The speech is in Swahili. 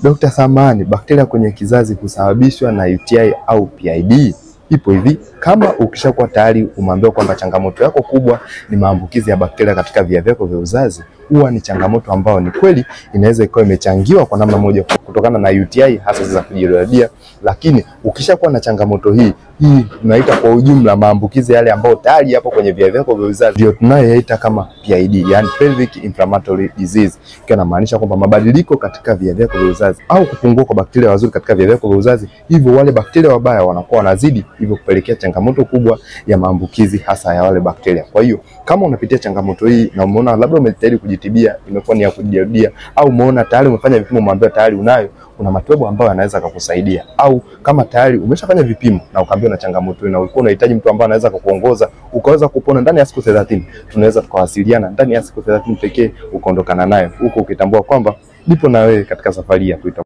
Dr. Samani, bakteria kwenye kizazi husababishwa na UTI au PID? Ipo hivi, kama ukishakuwa tayari umeambiwa kwamba changamoto yako kubwa ni maambukizi ya bakteria katika via vyako vya uzazi, huwa ni changamoto ambayo ni kweli inaweza ikawa imechangiwa kwa namna moja kutokana na UTI hasa za kujirudia, lakini ukishakuwa na changamoto hii tunaita kwa ujumla maambukizi yale ambayo tayari yapo kwenye via vyako vya uzazi, ndio tunayoita kama PID, yani pelvic inflammatory disease. Ikiwa inamaanisha kwamba mabadiliko katika via vyako vya uzazi au kupungua kwa bakteria wazuri katika via vyako vya uzazi, hivyo wale bakteria wabaya wanakuwa wanazidi, hivyo kupelekea changamoto kubwa ya maambukizi hasa ya wale bakteria. Kwa hiyo kama unapitia changamoto hii na umeona labda umejitahidi kujitibia imekuwa ni ya kujirudia, au umeona tayari umefanya vipimo umeambiwa tayari unayo, kuna matibabu ambayo yanaweza kukusaidia, au kama tayari umeshafanya vipimo na ukaambiwa na changamoto hii na ulikuwa unahitaji mtu ambaye anaweza kukuongoza ukaweza kupona ndani ya siku 30, tunaweza tukawasiliana ndani ya siku 30 pekee ukaondokana nayo, huko ukitambua kwamba nipo na wewe katika safari ya kuita